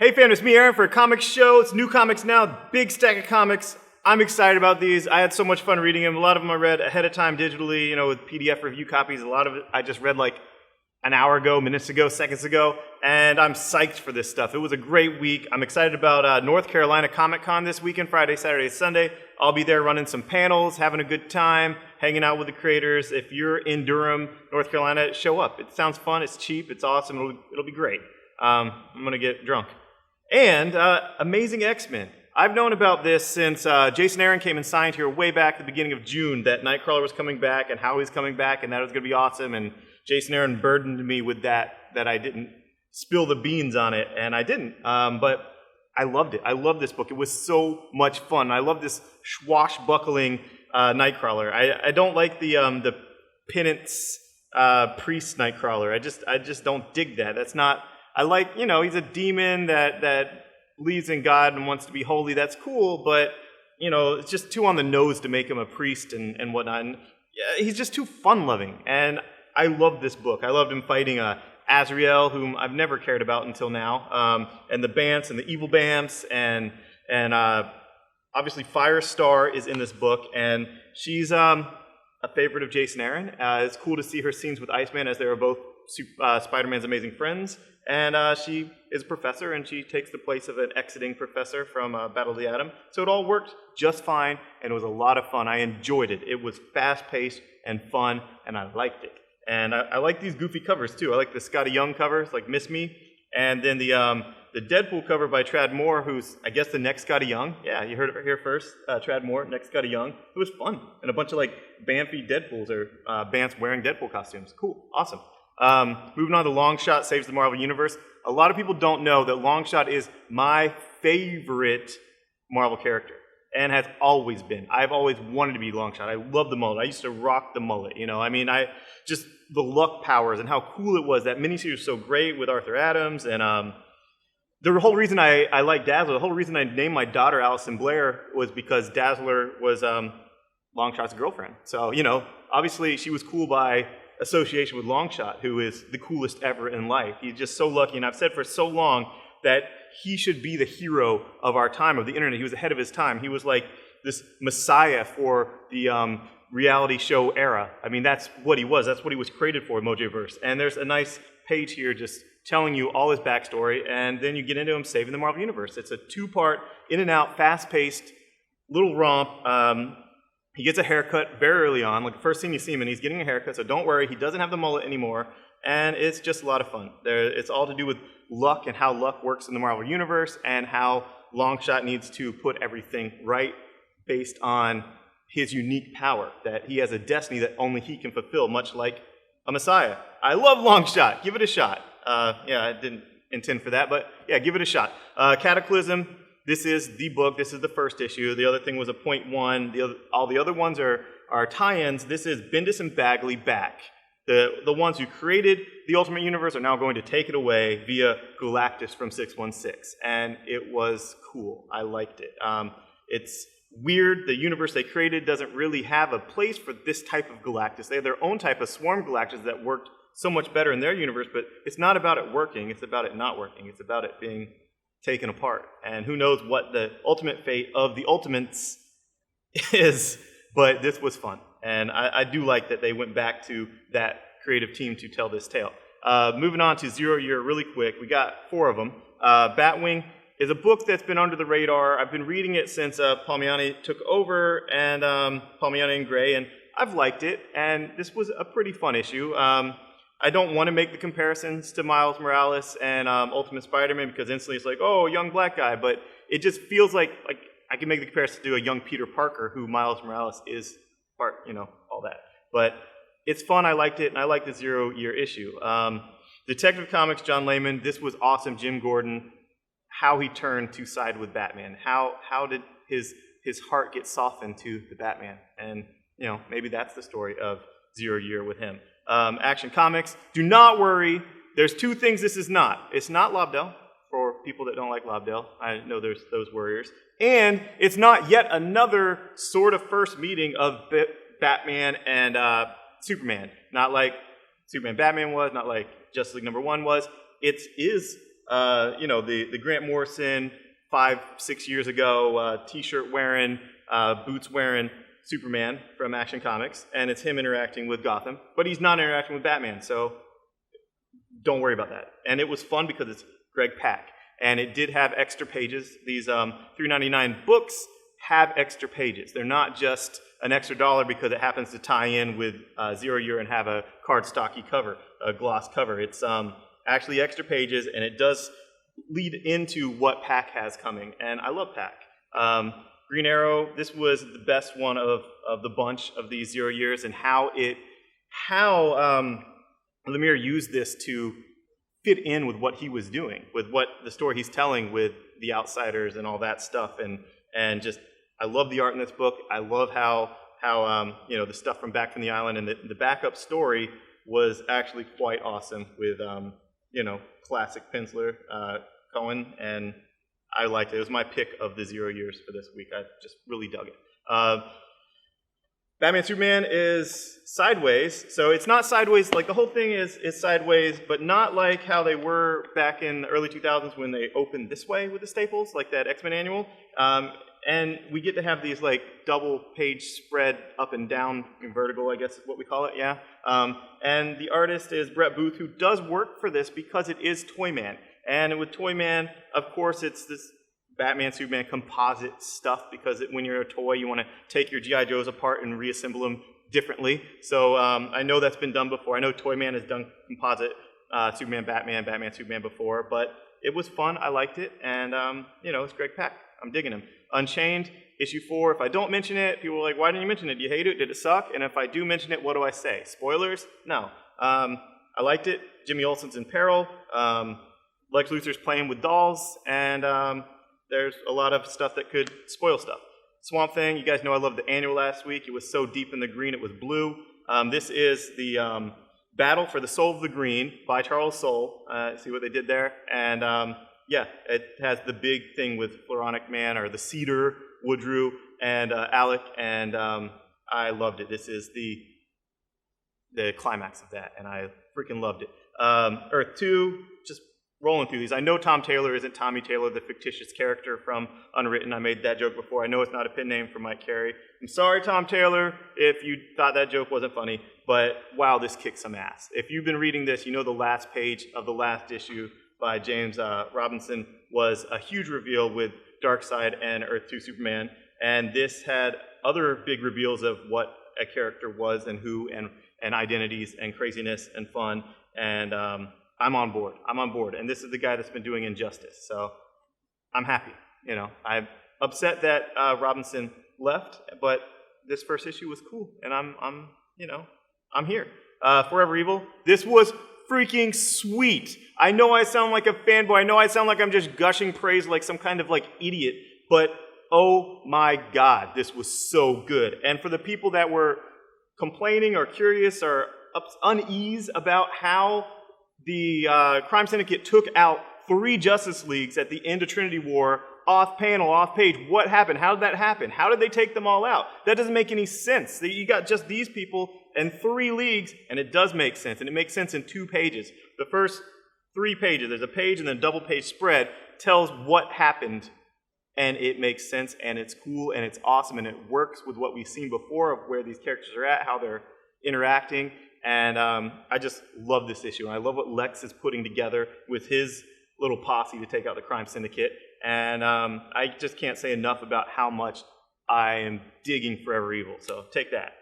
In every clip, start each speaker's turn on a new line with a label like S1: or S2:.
S1: Hey fam, it's me Aaron for a comic show. It's New Comics Now, big stack of comics. I'm excited about these. I had so much fun reading them. A lot of them I read ahead of time digitally, with PDF review copies. A lot of it I just read like an hour ago, minutes ago, seconds ago, and I'm psyched for this stuff. It was a great week. I'm excited about North Carolina Comic Con this weekend, Friday, Saturday, Sunday. I'll be there running some panels, having a good time, hanging out with the creators. If you're in Durham, North Carolina, show up. It sounds fun, it's cheap, it's awesome, it'll be great. I'm gonna get drunk. And Amazing X-Men. I've known about this since Jason Aaron came and signed here way back at the beginning of June that Nightcrawler was coming back and how he's coming back and that it was going to be awesome. And Jason Aaron burdened me with that I didn't spill the beans on it, and I didn't. But I loved it. I loved this book. It was so much fun. I love this swashbuckling Nightcrawler. I don't like the penance priest Nightcrawler. I just don't dig that. That's not... I like, he's a demon that believes in God and wants to be holy. That's cool, but, it's just too on the nose to make him a priest and whatnot. And yeah, he's just too fun-loving. And I loved this book. I loved him fighting Azrael, whom I've never cared about until now, and the Bants and the evil Bants, and obviously Firestar is in this book, and she's a favorite of Jason Aaron. It's cool to see her scenes with Iceman as they were both Spider-Man's amazing friends. And she is a professor, and she takes the place of an exiting professor from Battle of the Atom. So it all worked just fine, and it was a lot of fun. I enjoyed it. It was fast-paced and fun, and I liked it. And I like these goofy covers, too. I like the Scotty Young covers, like Miss Me, and then the Deadpool cover by Tradd Moore, who's, I guess, the next Scotty Young. Yeah, you heard it here first. Tradd Moore, next Scotty Young. It was fun. And a bunch of, Bamfy Deadpools, or Bants wearing Deadpool costumes. Cool. Awesome. Moving on to Longshot Saves the Marvel Universe. A lot of people don't know that Longshot is my favorite Marvel character, and has always been. I've always wanted to be Longshot. I love the mullet. I used to rock the mullet, just the luck powers and how cool it was. That miniseries was so great with Arthur Adams, and the whole reason I like Dazzler, the whole reason I named my daughter Allison Blair was because Dazzler was Longshot's girlfriend. So, obviously she was cool by association with Longshot, who is the coolest ever in life. He's just so lucky, and I've said for so long that he should be the hero of our time, of the internet. He was ahead of his time. He was like this messiah for the reality show era. I mean, that's what he was. That's what he was created for, Mojoverse. And there's a nice page here just telling you all his backstory, and then you get into him saving the Marvel Universe. It's a two-part, in and out, fast-paced little romp. He gets a haircut very early on. Like the first scene you see him, and he's getting a haircut, so don't worry, he doesn't have the mullet anymore, and it's just a lot of fun. It's all to do with luck and how luck works in the Marvel Universe, and how Longshot needs to put everything right based on his unique power, that he has a destiny that only he can fulfill, much like a messiah. I love Longshot. Give it a shot. I didn't intend for that, but yeah, give it a shot. Cataclysm. This is the book. This is the first issue. The other thing was a .1. All the other ones are tie-ins. This is Bendis and Bagley back. The ones who created the Ultimate Universe are now going to take it away via Galactus from 616. And it was cool. I liked it. It's weird. The universe they created doesn't really have a place for this type of Galactus. They have their own type of swarm Galactus that worked so much better in their universe, but it's not about it working. It's about it not working. It's about it being taken apart, and who knows what the ultimate fate of the Ultimates is, but this was fun, and I do like that they went back to that creative team to tell this tale. Moving on to Zero Year really quick, we got 4 of them. Batwing is a book that's been under the radar. I've been reading it since Palmiani took over, and Palmiani and Gray, and I've liked it, and this was a pretty fun issue. I don't want to make the comparisons to Miles Morales and Ultimate Spider-Man because instantly it's like, oh, young black guy, but it just feels like I can make the comparison to a young Peter Parker who Miles Morales is part, all that. But it's fun, I liked it, and I like the 0 Year issue. Detective Comics, John Layman, this was awesome. Jim Gordon, how he turned to side with Batman. How did his heart get softened to the Batman? And, maybe that's the story of 0 Year with him. Action Comics, do not worry. There's 2 things this is not. It's not Lobdell, for people that don't like Lobdell. I know there's those warriors. And it's not yet another sort of first meeting of Batman and Superman. Not like Superman Batman was, not like Justice League #1 was. It is the Grant Morrison 5-6 years ago T-shirt wearing, boots wearing Superman from Action Comics, and it's him interacting with Gotham, but he's not interacting with Batman, so don't worry about that. And it was fun because it's Greg Pak, and it did have extra pages. These $3.99 books have extra pages. They're not just an extra $1 because it happens to tie in with Zero Year and have a cardstocky cover, a gloss cover. It's actually extra pages, and it does lead into what Pak has coming, and I love Pak. Green Arrow, this was the best one of the bunch of these 0 years, and how Lemire used this to fit in with what he was doing, with what the story he's telling with the Outsiders and all that stuff, and just I love the art in this book. I love how the stuff from Back from the Island and the backup story was actually quite awesome with classic penciler Cohen, and I liked it. It was my pick of the 0 years for this week. I just really dug it. Batman Superman is sideways, so it's not sideways, like the whole thing is sideways, but not like how they were back in the early 2000s when they opened this way with the staples, like that X-Men annual. And we get to have these like double page spread up and down, vertical, I guess is what we call it, yeah. And the artist is Brett Booth, who does work for this because it is Toyman. And with Toyman, of course, it's this Batman, Superman composite stuff because when you're a toy, you want to take your G.I. Joes apart and reassemble them differently. So I know that's been done before. I know Toyman has done composite Superman, Batman, Superman before, but it was fun. I liked it, and it's Greg Pak. I'm digging him. Unchained, issue 4. If I don't mention it, people are like, why didn't you mention it? Do you hate it? Did it suck? And if I do mention it, what do I say? Spoilers? No. I liked it. Jimmy Olsen's in peril. Lex Luthor's playing with dolls, and there's a lot of stuff that could spoil stuff. Swamp Thing, you guys know I loved the annual last week. It was so deep in the green, it was blue. This is the Battle for the Soul of the Green by Charles Soule. See what they did there? And it has the big thing with Floronic Man, or the Cedar, Woodrue, and Alec, and I loved it. This is the climax of that, and I freaking loved it. Earth 2, just rolling through these. I know Tom Taylor isn't Tommy Taylor, the fictitious character from Unwritten. I made that joke before. I know it's not a pin name for Mike Carey. I'm sorry, Tom Taylor, if you thought that joke wasn't funny, but wow, this kicks some ass. If you've been reading this, you know the last page of the last issue by James Robinson was a huge reveal with Darkseid and Earth 2 Superman, and this had other big reveals of what a character was and who, and identities and craziness and fun, and I'm on board. And this is the guy that's been doing Injustice, so I'm happy. I'm upset that Robinson left, but this first issue was cool, and I'm here. Forever Evil. This was freaking sweet. I know I sound like a fanboy. I know I sound like I'm just gushing praise like some kind of like idiot, but oh my God, this was so good. And for the people that were complaining or curious or unease about how the Crime Syndicate took out 3 Justice Leagues at the end of Trinity War, off panel, off page. What happened? How did that happen? How did they take them all out? That doesn't make any sense. You got just these people and 3 leagues, and it does make sense. And it makes sense in 2 pages. The first 3 pages, there's a page and then a double page spread, tells what happened, and it makes sense, and it's cool, and it's awesome, and it works with what we've seen before of where these characters are at, how they're interacting. And I just love this issue. And I love what Lex is putting together with his little posse to take out the Crime Syndicate. And I just can't say enough about how much I am digging Forever Evil. So take that.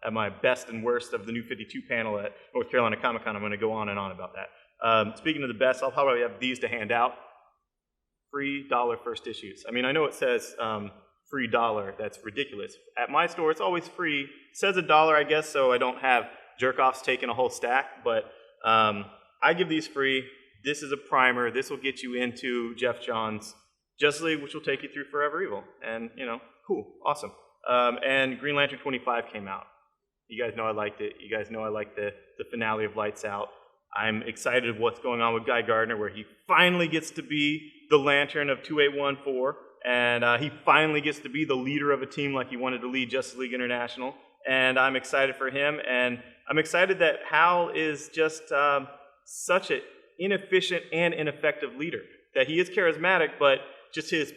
S1: At my best and worst of the New 52 panel at North Carolina Comic Con, I'm going to go on and on about that. Speaking of the best, I'll probably have these to hand out. Free $1 first issues. I mean, I know it says free $1. That's ridiculous. At my store, it's always free. It says $1, I guess, so I don't have jerk-offs taking a whole stack, but I give these free. This is a primer. This will get you into Jeff Johns' Justice League, which will take you through Forever Evil. And, cool, awesome. And Green Lantern 25 came out. You guys know I liked it. You guys know I liked the finale of Lights Out. I'm excited of what's going on with Guy Gardner, where he finally gets to be the Lantern of 2814, and he finally gets to be the leader of a team like he wanted to lead Justice League International. And I'm excited for him, and I'm excited that Hal is just such a inefficient and ineffective leader. That he is charismatic, but just his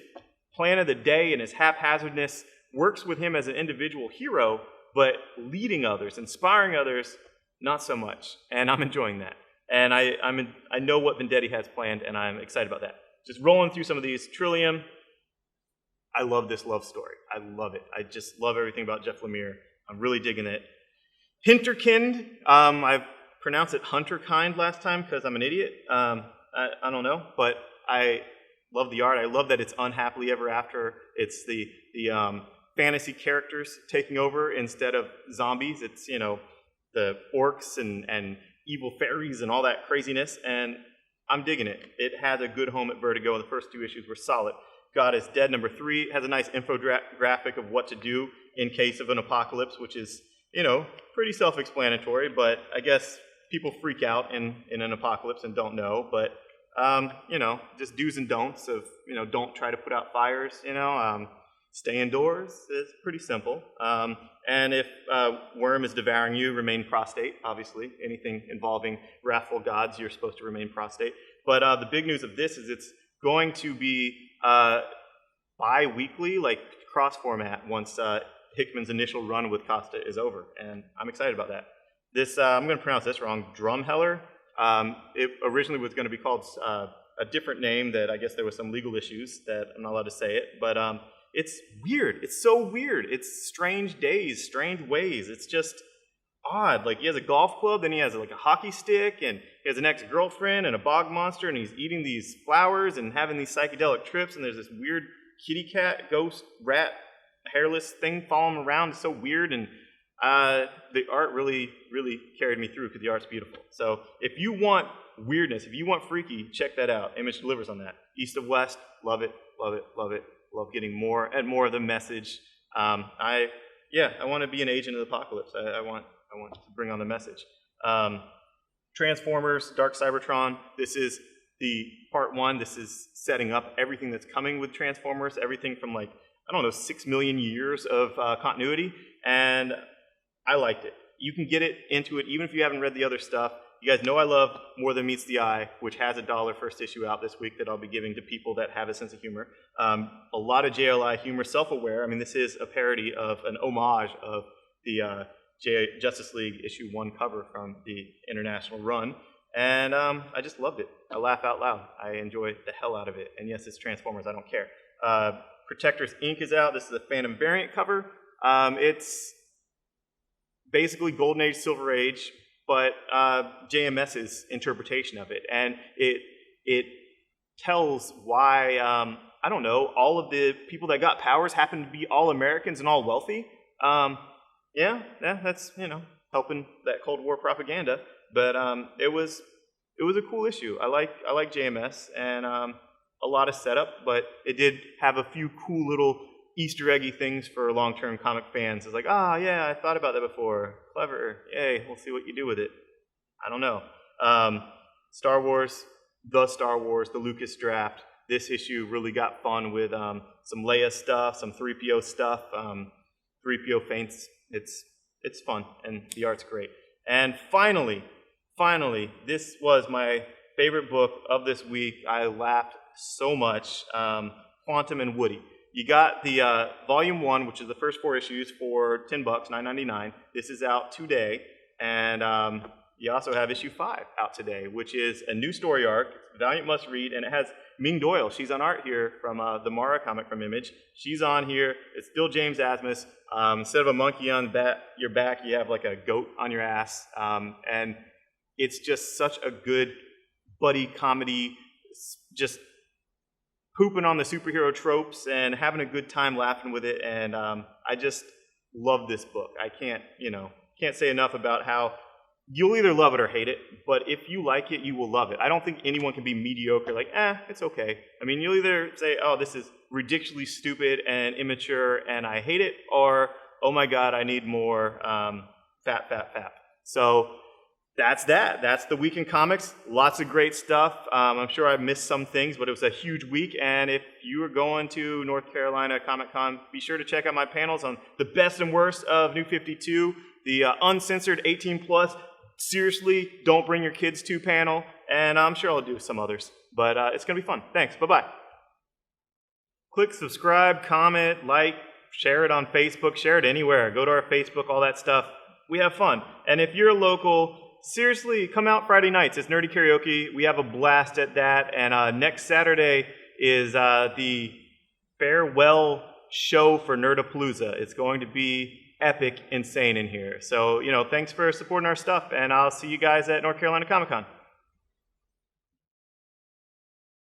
S1: plan of the day and his haphazardness works with him as an individual hero, but leading others, inspiring others, not so much. And I'm enjoying that. And I know what Vendetti has planned, and I'm excited about that. Just rolling through some of these. Trillium, I love this love story. I love it. I just love everything about Jeff Lemire. I'm really digging it. Pinter Kind, I pronounced it Hunter Kind last time because I'm an idiot. I don't know, but I love the art. I love that it's unhappily ever after. It's the fantasy characters taking over instead of zombies. It's, the orcs and evil fairies and all that craziness, and I'm digging it. It had a good home at Vertigo. The first 2 issues were solid. God is Dead #3 has a nice infographic of what to do in case of an apocalypse, which is, pretty self-explanatory, but I guess people freak out in an apocalypse and don't know, but, just do's and don'ts of, don't try to put out fires, stay indoors is pretty simple. And if worm is devouring you, remain prostrate, obviously. Anything involving wrathful gods, you're supposed to remain prostrate. But the big news of this is it's going to be bi-weekly, like cross-format, once Hickman's initial run with Costa is over. And I'm excited about that. This, I'm going to pronounce this wrong, Drumheller. It originally was going to be called a different name that I guess there was some legal issues that I'm not allowed to say it. But it's weird. It's so weird. It's strange days, strange ways. It's just odd. Like, he has a golf club, then he has like a hockey stick, and he has an ex-girlfriend and a bog monster, and he's eating these flowers and having these psychedelic trips, and there's this weird kitty cat, ghost, rat, hairless thing following him around. It's so weird, and the art really, really carried me through because the art's beautiful. So if you want weirdness, if you want freaky, check that out. Image delivers on that. East of West, love it, love it, love it. Love getting more and more of the message. I want to be an agent of the apocalypse. I want to bring on the message. Transformers, Dark Cybertron. This is the part 1. This is setting up everything that's coming with Transformers. Everything from 6 million years of continuity, and I liked it. You can get it into it even if you haven't read the other stuff. You guys know I love More Than Meets the Eye, which has a $1 first issue out this week that I'll be giving to people that have a sense of humor. A lot of JLI humor, self-aware. I mean, this is a parody of an homage of the Justice League issue 1 cover from the international run. And I just loved it. I laugh out loud. I enjoy the hell out of it. And yes, it's Transformers. I don't care. Protectors Inc. is out. This is a Fandom variant cover. It's basically Golden Age, Silver Age, but JMS's interpretation of it. And it tells why, all of the people that got powers happen to be all Americans and all wealthy. That's, helping that Cold War propaganda. But it was a cool issue. I like JMS, and a lot of setup, but it did have a few cool little Easter eggy things for long-term comic fans. It's like, I thought about that before. Clever. Yay, we'll see what you do with it. I don't know. Star Wars, the Lucas draft. This issue really got fun with some Leia stuff, some 3PO stuff, 3PO feints. It's fun, and the art's great. And finally, this was my favorite book of this week. I laughed so much. Quantum and Woody. You got the volume 1, which is the first 4 issues for $10, $9.99. This is out today, and you also have issue 5 out today, which is a new story arc, Valiant Must Read, and it has Ming Doyle. She's on art here from the Mara comic from Image. She's on here. It's still James Asmus. Instead of a monkey on your back, you have like a goat on your ass, and it's just such a good buddy comedy, just pooping on the superhero tropes and having a good time laughing with it, and I just love this book. I can't say enough about how you'll either love it or hate it, but if you like it, you will love it. I don't think anyone can be mediocre, like, it's okay. I mean, you'll either say, this is ridiculously stupid and immature and I hate it, or, oh my god, I need more fat. So that's that. That's the week in comics. Lots of great stuff. I'm sure I missed some things, but it was a huge week. And if you are going to North Carolina Comic Con, be sure to check out my panels on the best and worst of New 52, the uncensored 18+, seriously, don't bring your kids to panel, and I'm sure I'll do some others. But it's going to be fun. Thanks. Bye-bye. Click subscribe, comment, like, share it on Facebook, share it anywhere. Go to our Facebook, all that stuff. We have fun. And if you're local, seriously, come out Friday nights. It's Nerdy Karaoke. We have a blast at that. And next Saturday is the farewell show for Nerdapalooza. It's going to be epic, insane in here. So, thanks for supporting our stuff, and I'll see you guys at North Carolina Comic Con.